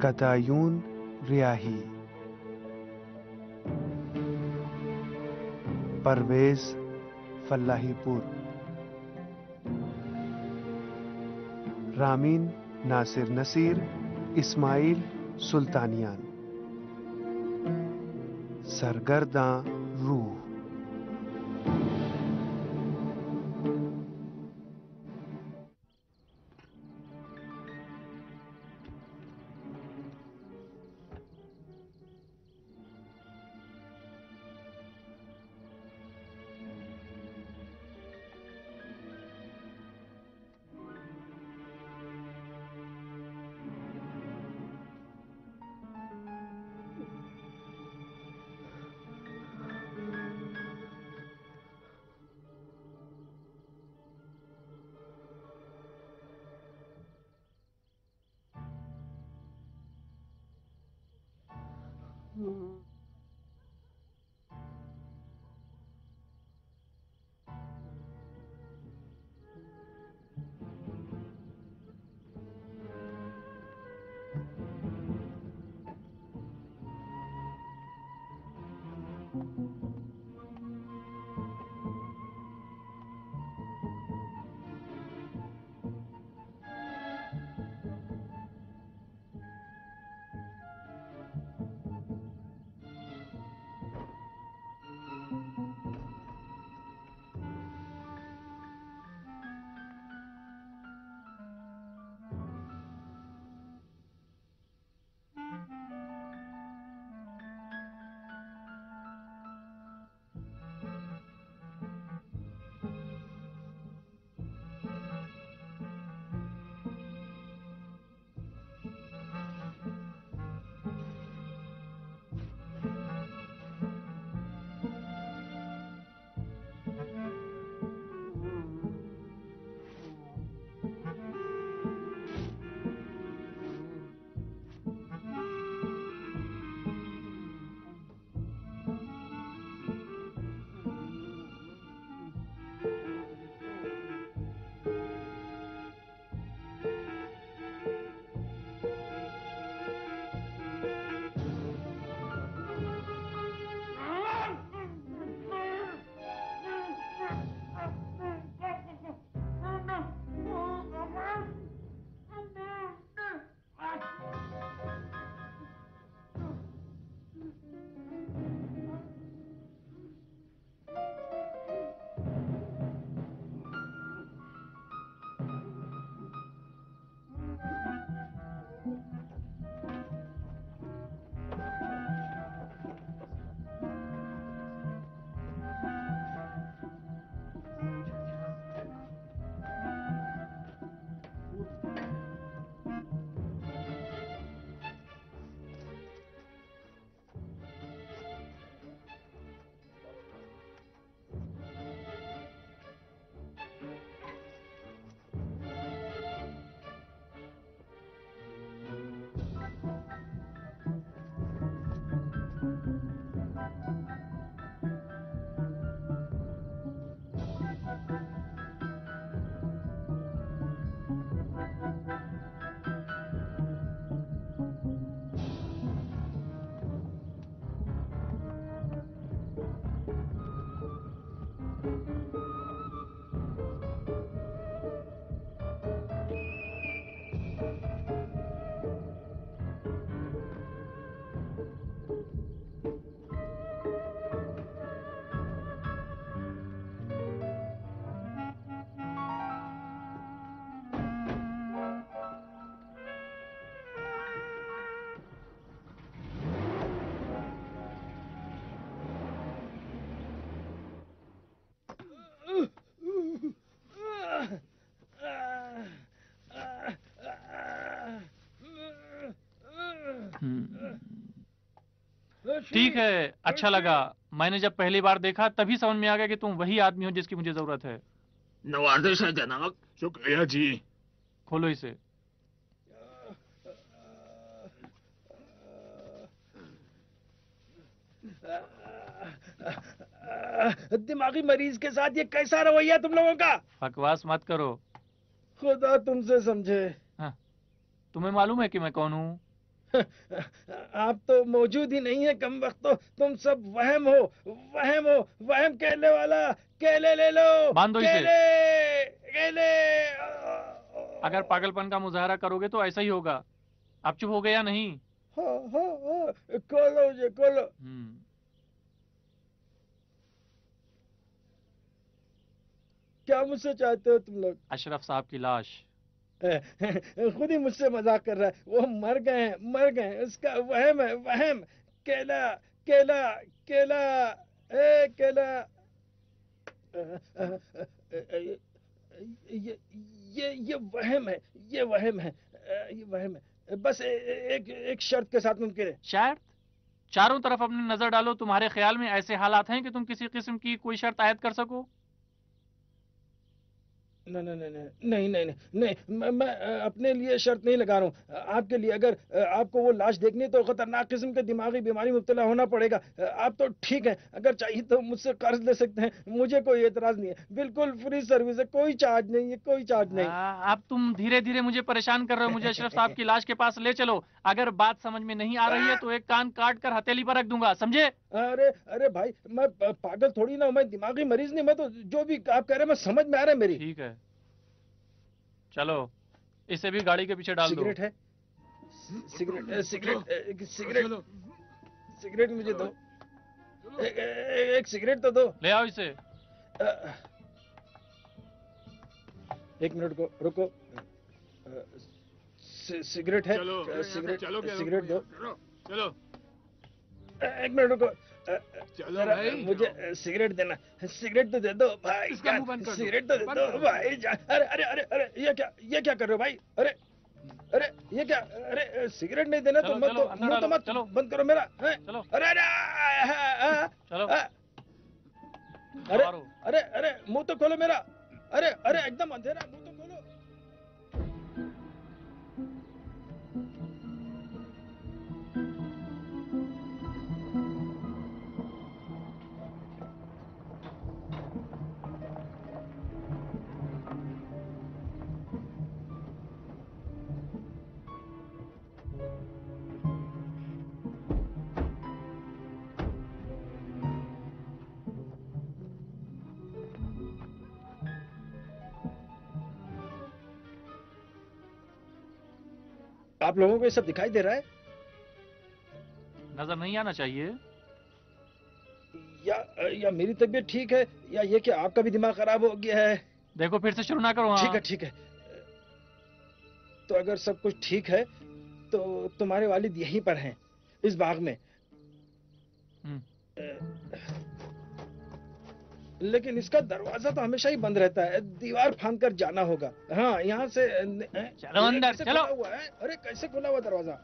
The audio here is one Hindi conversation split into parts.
गदायून रियाही, परवेज फल्लाहीपुर, रामीन नासिर नसीर, इस्माइल सुल्तानियान, सरगर्दां रूह। ठीक है, अच्छा लगा। मैंने जब पहली बार देखा तभी समझ में आ गया कि तुम वही आदमी हो जिसकी मुझे जरूरत है। नवाज़िश है जनाब। शुक्रिया जी। खोलो इसे। दिमागी मरीज के साथ ये कैसा रवैया तुम लोगों का? बकवास मत करो। खुदा तुमसे समझे। हाँ, तुम्हें मालूम है कि मैं कौन हूँ? आप तो मौजूद ही नहीं है कम वक्त, तो तुम सब वहम हो, वहम हो, वहम केले वाला। केले ले लो, बांध दो इसे। केले, केले। अगर पागलपन का मुजाहरा करोगे तो ऐसा ही होगा। आप चुप हो गए या नहीं? हाँ हाँ हाँ, खोलो ये खोलो। क्या मुझसे चाहते हो तुम लोग? अशरफ साहब की लाश। खुद ही मुझसे मजाक कर रहा है। वो मर गए हैं, मर गए हैं, उसका वहम है, वहम। केला, केला, केला, ए केला। ये ये वहम है, ये वहम है, ये वहम है। बस एक एक शर्त के साथ मुमकिन है। शर्त? चारों तरफ अपनी नजर डालो, तुम्हारे ख्याल में ऐसे हालात हैं कि तुम किसी किस्म की कोई शर्त आयद कर सको? नहीं नहीं नहीं नहीं नहीं नहीं नहीं, मैं अपने लिए शर्त नहीं लगा रहा हूँ, आपके लिए। अगर आपको वो लाश देखनी है तो खतरनाक किस्म के दिमागी बीमारी में मुब्तला होना पड़ेगा। आप तो ठीक है, अगर चाहिए तो मुझसे कर्ज ले सकते हैं, मुझे कोई एतराज नहीं है। बिल्कुल फ्री सर्विस है, कोई चार्ज नहीं है, कोई चार्ज नहीं। अब तुम धीरे धीरे मुझे परेशान कर रहे हो। मुझे अशरफ साहब की लाश के पास ले चलो। अगर बात समझ में नहीं आ रही है तो एक कान काट कर हथेली पर रख दूंगा, समझे? अरे अरे भाई, मैं पागल थोड़ी ना हूं, मैं दिमागी मरीज नहीं। मैं तो जो भी आप कह रहे हैं मैं समझ में आ रहा है मेरी। ठीक है, चलो इसे भी गाड़ी के पीछे डाल दो। सिगरेट है? सिगरेट, सिगरेट, सिगरेट, सिगरेट मुझे दो। एक सिगरेट तो दो। ले आओ इसे। एक मिनट को रुको। सिगरेट है? चलो सिगरेट, चलो, सिगरेट दो। चलो एक मिनट रुको। चलो जरा भाई। मुझे सिगरेट देना। सिगरेट तो दे दो भाई। इसका मुंह बंद कर दो। सिगरेट तो दे बंद दो करो। भाई जान। अरे अरे अरे अरे, ये क्या कर रहे हो भाई? अरे अरे, ये क्या? अरे सिगरेट नहीं देना तो चलो, मत चलो, दो, अंदर मुंह तो डालो, मत चलो। बंद करो मेरा। हैं? चलो। अरे अरे, चलो। अरे सवार हो। अरे अरे, मुंह तो खोलो मेरा। अरे अरे, एकदम अंधेरा है, मुंह तो खोलो। आप लोगों को ये सब दिखाई दे रहा है? नजर नहीं आना चाहिए। या मेरी तबीयत ठीक है, या ये कि आपका भी दिमाग खराब हो गया है? देखो, फिर से शुरू ना करो। ठीक है हाँ, ठीक है। तो अगर सब कुछ ठीक है तो तुम्हारे वालिद यहीं पर हैं, इस बाग में। लेकिन इसका दरवाजा तो हमेशा ही बंद रहता है, दीवार फांद कर जाना होगा। हाँ, यहाँ से चलो अंदर, कैसे चलो। खुला हुआ है? अरे कैसे खुला हुआ दरवाजा?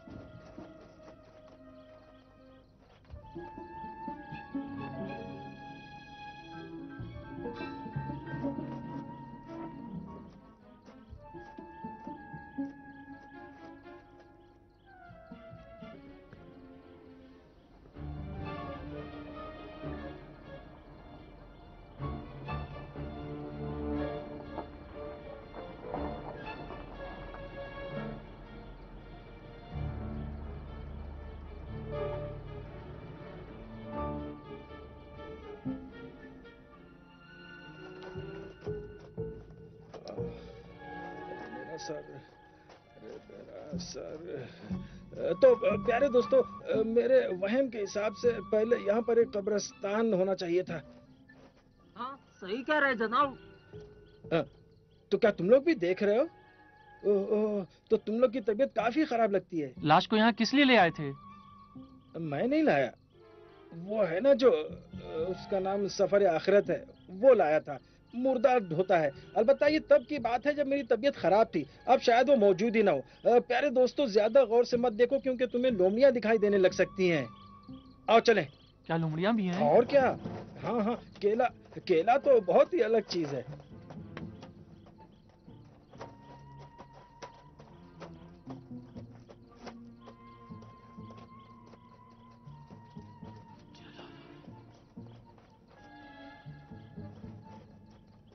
मेरा सर, अरे मेरा सर। तो प्यारे दोस्तों, मेरे वहम के हिसाब से पहले यहाँ पर एक कब्रिस्तान होना चाहिए था। हाँ, सही कह रहे जनाब। तो क्या तुम लोग भी देख रहे हो? ओह, तो तुम लोग की तबीयत काफी खराब लगती है। लाश को यहाँ किस लिए ले आए थे? मैं नहीं लाया, वो है ना जो उसका नाम सफर आखिरत है, वो लाया था। मुर्दा ढोता है। अलबत्ता ये तब की बात है जब मेरी तबीयत खराब थी, अब शायद वो मौजूद ही ना हो। प्यारे दोस्तों, ज्यादा गौर से मत देखो क्योंकि तुम्हें लोमड़ियां दिखाई देने लग सकती हैं। आओ चलें। क्या लोमड़ियां भी हैं? और क्या। हाँ हाँ, केला, केला तो बहुत ही अलग चीज है।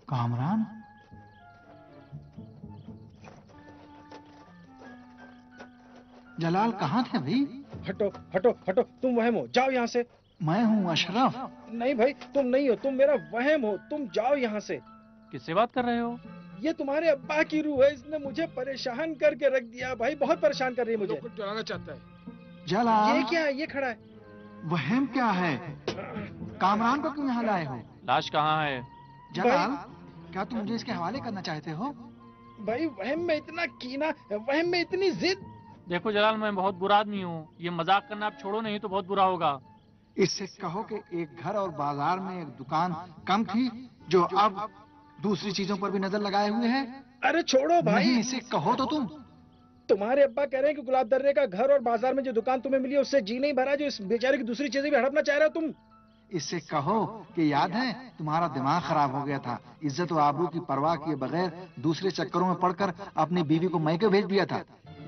कामरान? जलाल कहाँ थे भाई? हटो हटो हटो, तुम वहम हो, जाओ यहाँ से। मैं हूँ अशरफ। नहीं भाई, तुम नहीं हो, तुम मेरा वहम हो, तुम जाओ यहाँ से। किससे बात कर रहे हो? ये तुम्हारे अब्बा की रूह है, इसने मुझे परेशान करके रख दिया भाई, बहुत परेशान कर रही है मुझे। लोग को डराना चाहता है। जलाल, ये क्या है? ये खड़ा है। वहम क्या है? कामरान को क्यों यहाँ लाए हो? लाश कहाँ है? जलाल, क्या तुम मुझे इसके हवाले करना चाहते हो? भाई वहम में इतना कीना, वहम में इतनी जिद। देखो जलाल, मैं बहुत बुरा आदमी हूँ, ये मजाक करना आप छोड़ो नहीं तो बहुत बुरा होगा। इससे कहो कि एक घर और बाजार में एक दुकान कम थी जो अब दूसरी चीजों पर भी नजर लगाए हुए है। अरे छोड़ो भाई। नहीं, इसे कहो तो तुम। तुम्हारे अब्बा कह रहे हैं कि गुलाब दर्रे का घर और बाजार में जो दुकान तुम्हें मिली है उससे जी नहीं भरा, जो इस बेचारे की दूसरी चीजें भी हड़पना चाह रहे हो तुम। इससे कहो कि याद है तुम्हारा दिमाग खराब हो गया था, इज्जत और आबरू की परवाह किए बगैर दूसरे चक्करों में पड़कर अपनी बीवी को मैके भेज दिया था।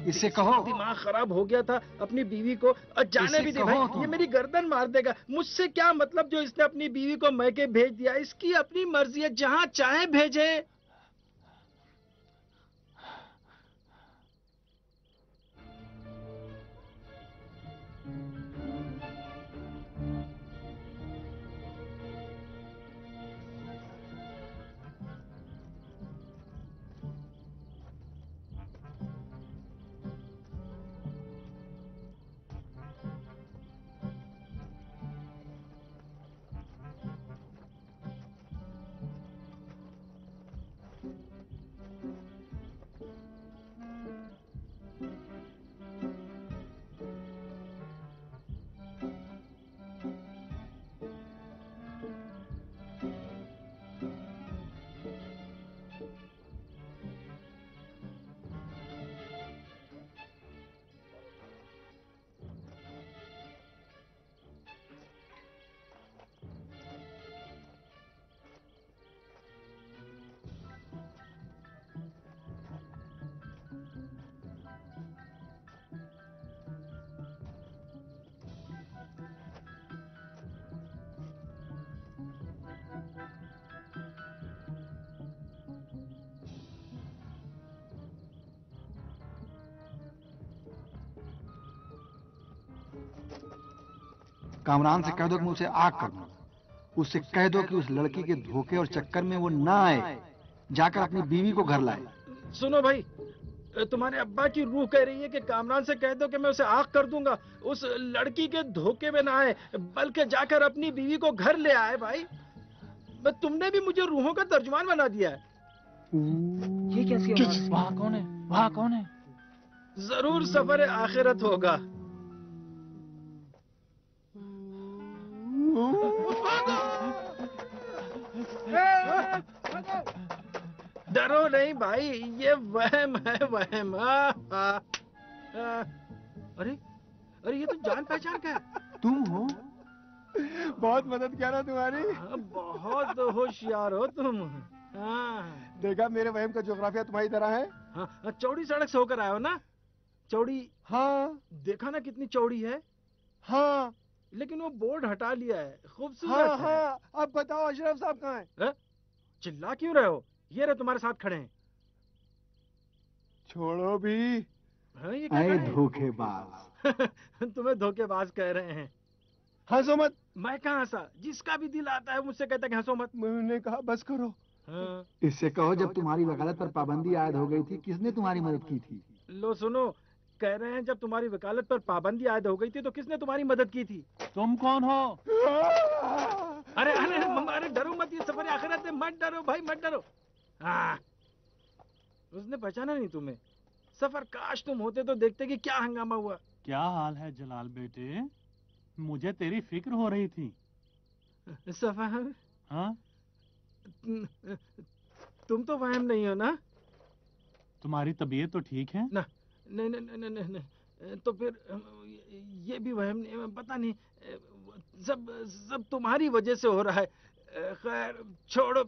इससे कहो दिमाग खराब हो गया था अपनी बीवी को। जाने इसे भी दे कहो भाई, तुम। ये मेरी गर्दन मार देगा। मुझसे क्या मतलब जो इसने अपनी बीवी को मैके भेज दिया, इसकी अपनी मर्जी है, जहाँ चाहे भेजे। कामरान से कह दो कि मैं उसे आग कर दूं। उससे कह दो कि उस लड़की के धोखे और चक्कर में वो ना आए, जाकर अपनी बीवी को घर लाए। सुनो भाई, तुम्हारे अब्बा की रूह कह रही है कि कामरान से कह दो कि मैं उसे आग कर दूंगा, उस लड़की के धोखे में ना आए, बल्कि जाकर अपनी बीवी को घर ले आए। भाई तुमने भी मुझे रूहों का तर्जुमान बना दिया है। ये कैसी आवाज? वहाँ कौन है? वहाँ कौन है? जरूर सफर आखिरत होगा। डरो नहीं भाई, ये वहम है, वहम। अरे अरे, ये तो जान पहचान का है। तुम हो? बहुत मदद किया ना तुम्हारी। बहुत होशियार हो तुम। देखा मेरे वहम का ज्योग्राफिया तुम्हारी तरह है। हाँ, चौड़ी सड़क से होकर आए हो ना? चौड़ी? हाँ देखा ना कितनी चौड़ी है। हाँ लेकिन वो बोर्ड हटा लिया है, खूबसूरत हाँ है। हाँ। अब बताओ अशरफ साहब कहाँ हैं? चिल्ला क्यों रहे हो? ये रहे तुम्हारे साथ खड़े हैं। छोड़ो भी। हाँ, ये क्या अरे कह रहे धोखेबाज। तुम्हें धोखेबाज कह रहे हैं। हंसो मत। मैं कहाँ हंसा? जिसका भी दिल आता है मुझसे कहता है कि हंसो मत। मैंने कहा बस करो। हाँ। इससे कहो जब तुम्हारी वकालत पर पाबंदी आयद हो गई थी, किसने तुम्हारी मदद की थी? लो सुनो, कह रहे हैं जब तुम्हारी वकालत पर पाबंदी आयद हो गई थी तो किसने तुम्हारी मदद की थी? तुम कौन हो? अरे अरे अरे, डरो मत, ये सफर आखिरत है, मत डरो भाई, मत डरो। हाँ, उसने पहचाना नहीं तुम्हें। सफर, काश तुम होते तो देखते कि क्या हंगामा हुआ। क्या हाल है जलाल बेटे? मुझे तेरी फिक्र हो रही थी। सफर, हाँ? तुम तो वहम नहीं हो ना? तुम्हारी तबीयत तो ठीक है? ना, नहीं नहीं नहीं नहीं नहीं, तो फिर ये भी वहम नहीं, पता नहीं, सब तुम्हारी वजह से हो रहा है। खैर छोड़ो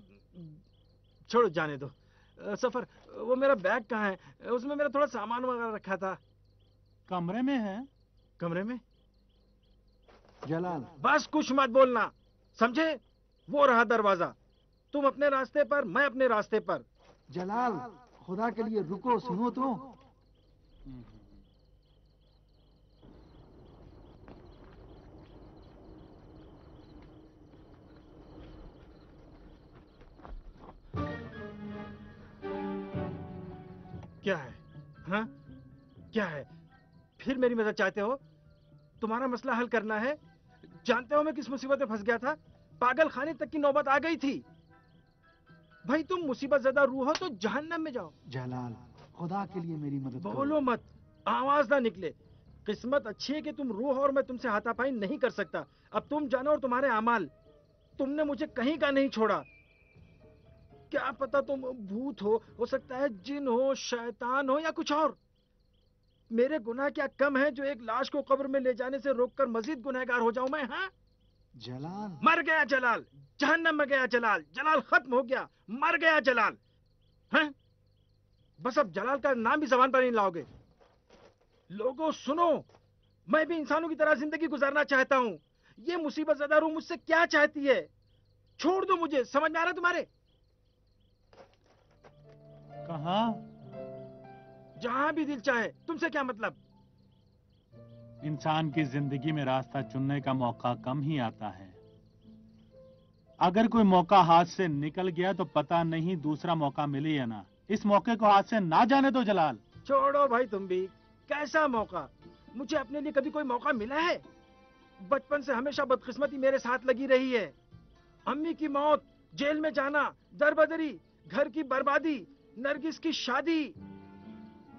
छोड़ो, जाने दो। सफर, वो मेरा बैग कहाँ है? उसमें मेरा थोड़ा सामान वगैरह रखा था। कमरे में है। कमरे में? जलाल, बस कुछ मत बोलना, समझे? वो रहा दरवाजा। तुम अपने रास्ते पर, मैं अपने रास्ते पर। जलाल, खुदा के लिए रुको, सुनो तो। क्या है? हाँ, क्या है? फिर मेरी मदद चाहते हो? तुम्हारा मसला हल करना है? जानते हो मैं किस मुसीबत में फंस गया था? पागल खाने तक की नौबत आ गई थी। भाई तुम मुसीबत ज़्यादा रूह हो तो जहन्नम में जाओ। जलाल, खुदा के लिए मेरी मदद करो। बोलो मत, आवाज ना निकले। किस्मत अच्छी है कि तुम रूह और मैं तुमसे हाथापाई नहीं कर सकता। अब तुम जानो और तुम्हारे अमाल। तुमने मुझे कहीं का नहीं छोड़ा। क्या पता तुम भूत हो सकता है जिन हो, शैतान हो या कुछ और। मेरे गुनाह क्या कम है जो एक लाश को कब्र में ले जाने से रोककर मजीद गुनहगार हो जाऊं मैं? हाँ, जलाल, मर गया जलाल, जहन्नम में गया जलाल, जलाल खत्म हो गया, मर गया जलाल। हैं? बस अब जलाल का नाम भी जबान पर नहीं लाओगे। लोगों सुनो, मैं भी इंसानों की तरह जिंदगी गुजारना चाहता हूँ। ये मुसीबत ज़्यादा रूह मुझसे क्या चाहती है? छोड़ दो मुझे, समझ में आ रहा है तुम्हारे? कहाँ? जहां भी दिल चाहे, तुमसे क्या मतलब? इंसान की जिंदगी में रास्ता चुनने का मौका कम ही आता है। अगर कोई मौका हाथ से निकल गया तो पता नहीं दूसरा मौका मिले या ना। इस मौके को हाथ से ना जाने दो जलाल। छोड़ो भाई तुम भी। कैसा मौका? मुझे अपने लिए कभी कोई मौका मिला है? बचपन से हमेशा बदकिस्मती मेरे साथ लगी रही है। अम्मी की मौत, जेल में जाना, दरबदरी, घर की बर्बादी, नरगिस की शादी।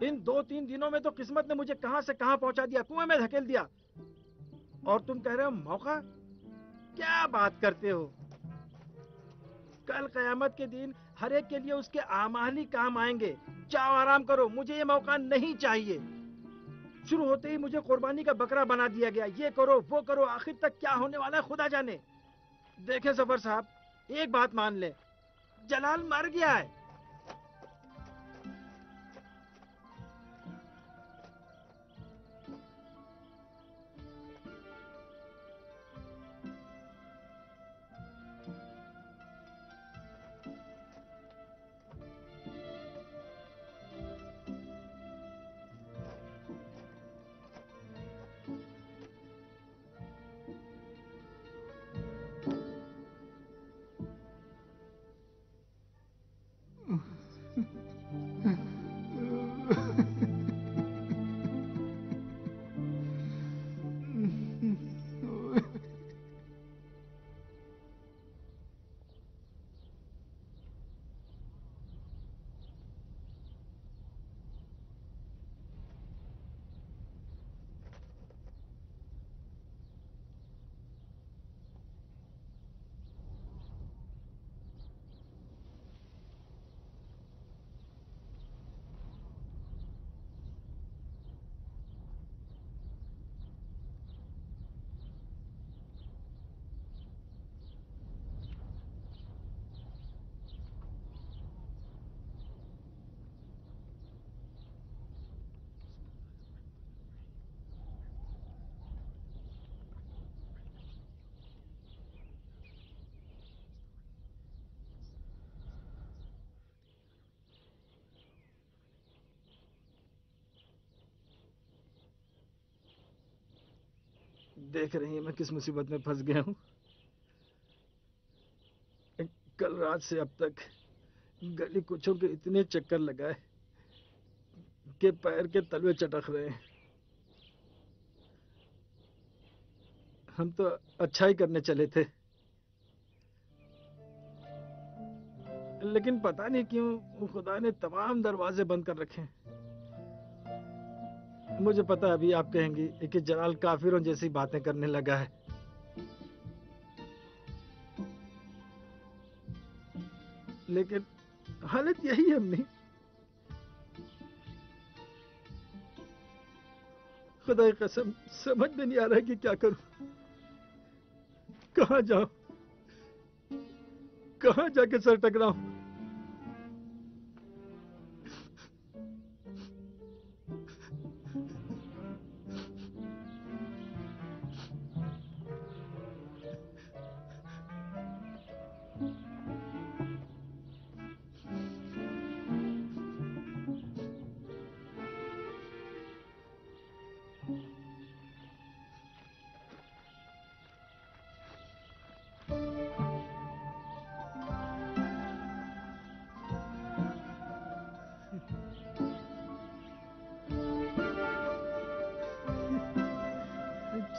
इन 2-3 दिनों में तो किस्मत ने मुझे कहां से कहां पहुंचा दिया, कुएं में धकेल दिया। और तुम कह रहे हो मौका? क्या बात करते हो? कल कयामत के दिन हर एक के लिए उसके आमाल ही काम आएंगे। जाओ आराम करो, मुझे ये मौका नहीं चाहिए। शुरू होते ही मुझे कुर्बानी का बकरा बना दिया गया। ये करो वो करो, आखिर तक क्या होने वाला है खुदा जाने। देखे सफर साहब, एक बात मान ले, जलाल मर गया है। देख रही है मैं किस मुसीबत में फंस गया हूँ। कल रात से अब तक गली कुछों के इतने चक्कर लगाए कि पैर के तलवे चटक रहे हैं। हम तो अच्छा ही करने चले थे, लेकिन पता नहीं क्यों खुदा ने तमाम दरवाजे बंद कर रखे हैं। मुझे पता है अभी आप कहेंगी कि जलाल काफिरों जैसी बातें करने लगा है, लेकिन हालत यही है अम्मी। खुदा की कसम समझ में नहीं आ रहा है कि क्या करूं, कहां जाऊं, कहां जाके सर टकराऊं।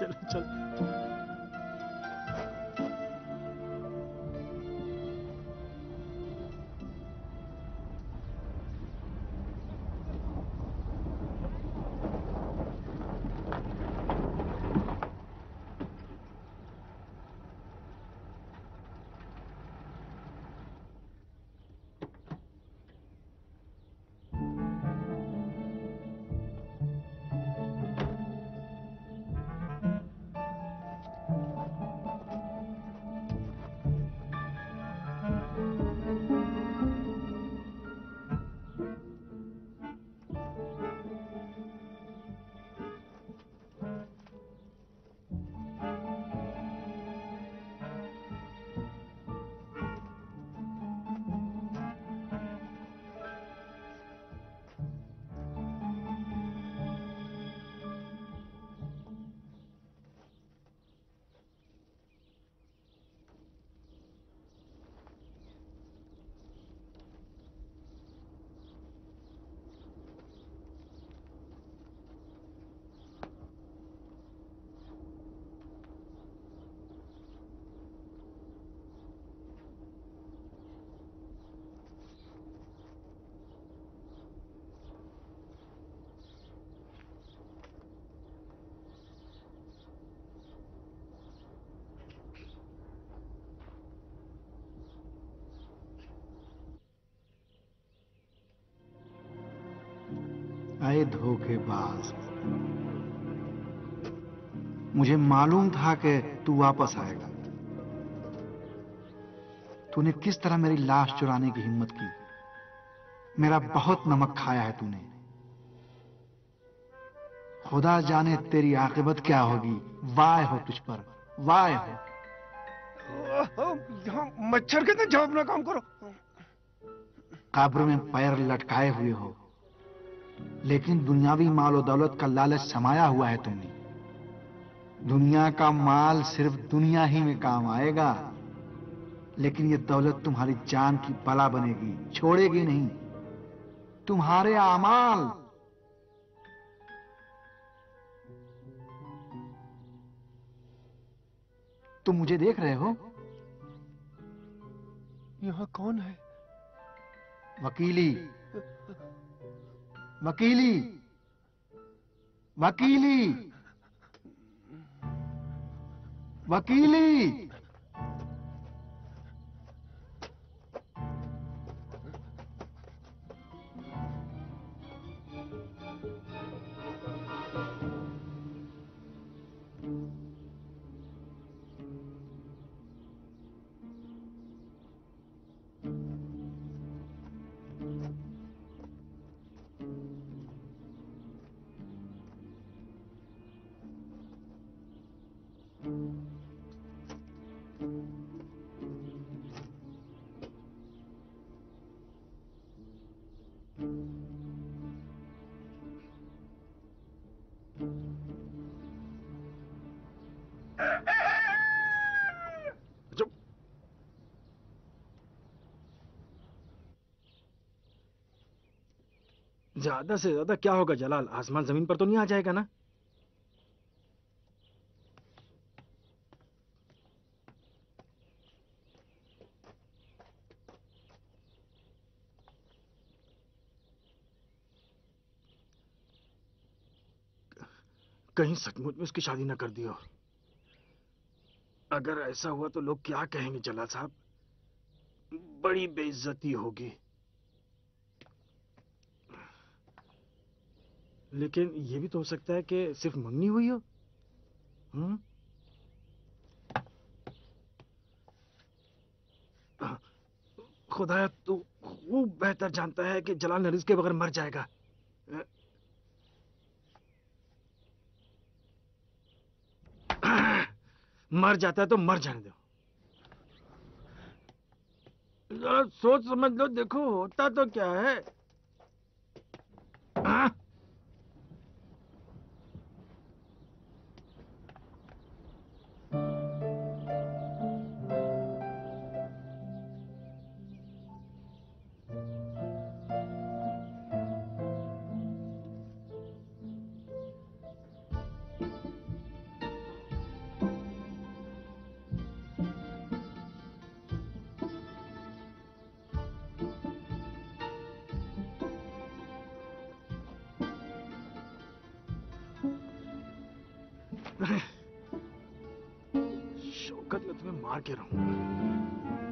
चल चल। आए धोखेबाज, मुझे मालूम था कि तू वापस आएगा। तूने किस तरह मेरी लाश चुराने की हिम्मत की। मेरा बहुत नमक खाया है तूने। खुदा जाने तेरी आकिबत क्या होगी। वाय हो तुझ पर, वाय हो। यहाँ मच्छर के जाओ, अपना काम करो। कब्र में पैर लटकाए हुए हो, लेकिन दुनियावी माल और दौलत का लालच समाया हुआ है तुमने। दुनिया का माल सिर्फ दुनिया ही में काम आएगा, लेकिन ये दौलत तुम्हारी जान की बला बनेगी, छोड़ेगी नहीं। तुम्हारे आमाल तुम मुझे देख रहे हो? यहाँ कौन है? वकीली, वकीली, वकीली, वकीली। ज्यादा से ज्यादा क्या होगा जलाल? आसमान जमीन पर तो नहीं आ जाएगा ना? कहीं सचमुच में उसकी शादी ना कर दी हो। अगर ऐसा हुआ तो लोग क्या कहेंगे जलाल साहब? बड़ी बेइज्जती होगी। लेकिन यह भी तो हो सकता है कि सिर्फ मंगनी हुई हो। खुदाया तू खूब बेहतर जानता है कि जलाल नरीज के बगैर मर जाएगा। मर जाता है तो मर जाने दो। जरा सोच समझ लो, देखो होता तो क्या है। शौकत, मैं तुम्हें मार के रहूंगा।